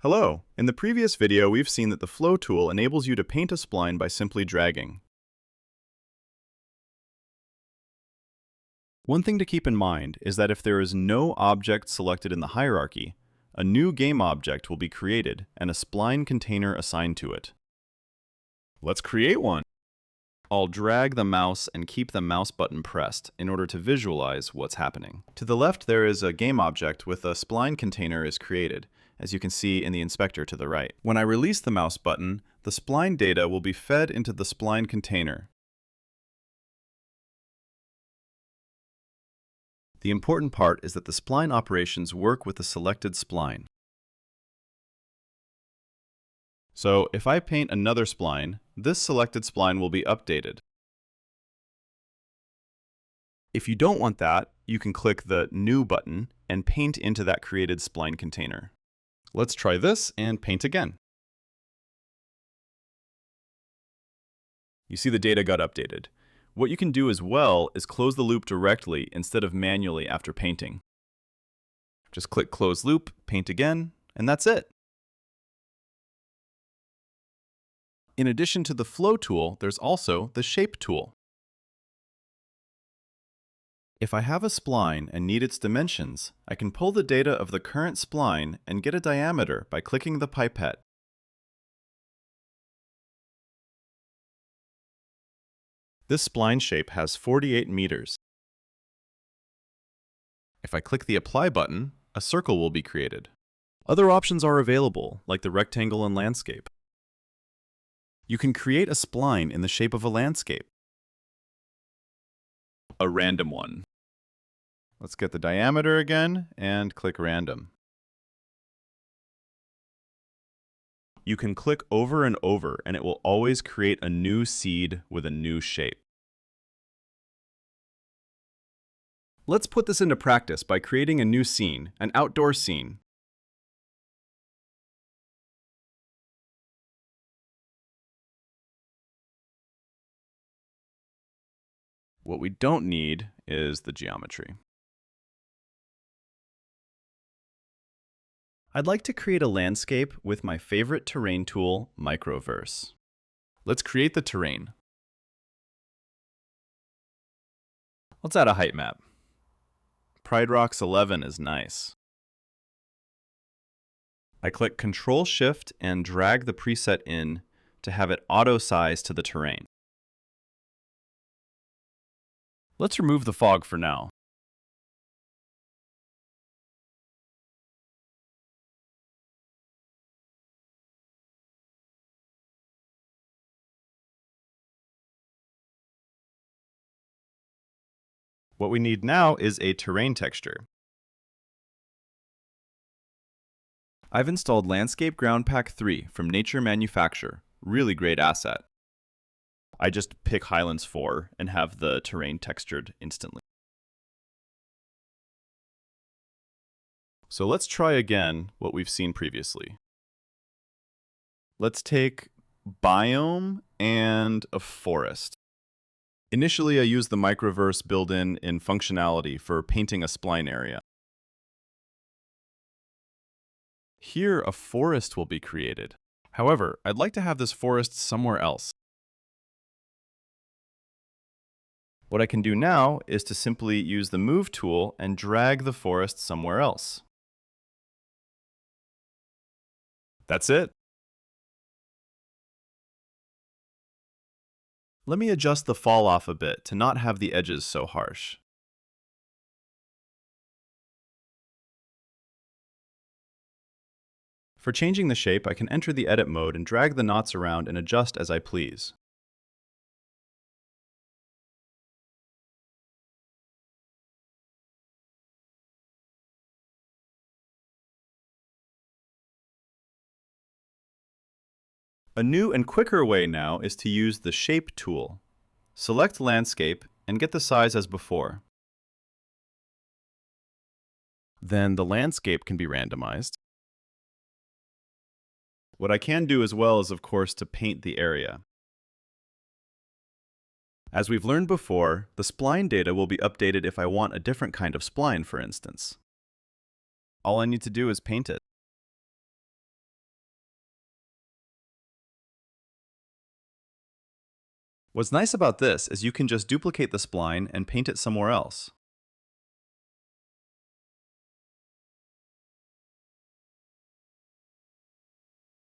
Hello! In the previous video, we've seen that the Flow tool enables you to paint a spline by simply dragging. One thing to keep in mind is that if there is no object selected in the hierarchy, a new game object will be created and a spline container assigned to it. Let's create one! I'll drag the mouse and keep the mouse button pressed in order to visualize what's happening. To the left, there is a game object with a spline container is created, as you can see in the inspector to the right. When I release the mouse button, the spline data will be fed into the spline container. The important part is that the spline operations work with the selected spline. So if I paint another spline, this selected spline will be updated. If you don't want that, you can click the New button and paint into that created spline container. Let's try this and paint again. You see the data got updated. What you can do as well is close the loop directly instead of manually after painting. Just click Close Loop, paint again, and that's it. In addition to the Flow tool, there's also the Shape tool. If I have a spline and need its dimensions, I can pull the data of the current spline and get a diameter by clicking the pipette. This spline shape has 48 meters. If I click the Apply button, a circle will be created. Other options are available, like the rectangle and landscape. You can create a spline in the shape of a landscape. A random one. Let's get the diameter again and click Random. You can click over and over and it will always create a new seed with a new shape. Let's put this into practice by creating a new scene, an outdoor scene. What we don't need is the geometry. I'd like to create a landscape with my favorite terrain tool, MicroVerse. Let's create the terrain. Let's add a height map. Pride Rocks 11 is nice. I click Ctrl-Shift and drag the preset in to have it auto-size to the terrain. Let's remove the fog for now. What we need now is a terrain texture. I've installed Landscape Ground Pack 3 from Nature Manufacture. Really great asset. I just pick Highlands 4 and have the terrain textured instantly. So let's try again what we've seen previously. Let's take Biome and a forest. Initially, I used the MicroVerse built-in functionality for painting a spline area. Here, a forest will be created. However, I'd like to have this forest somewhere else. What I can do now is to simply use the Move tool and drag the forest somewhere else. That's it. Let me adjust the fall off a bit to not have the edges so harsh. For changing the shape, I can enter the edit mode and drag the knots around and adjust as I please. A new and quicker way now is to use the Shape tool. Select Landscape and get the size as before. Then the landscape can be randomized. What I can do as well is, of course, to paint the area. As we've learned before, the spline data will be updated if I want a different kind of spline, for instance. All I need to do is paint it. What's nice about this is you can just duplicate the spline and paint it somewhere else.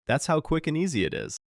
That's how quick and easy it is.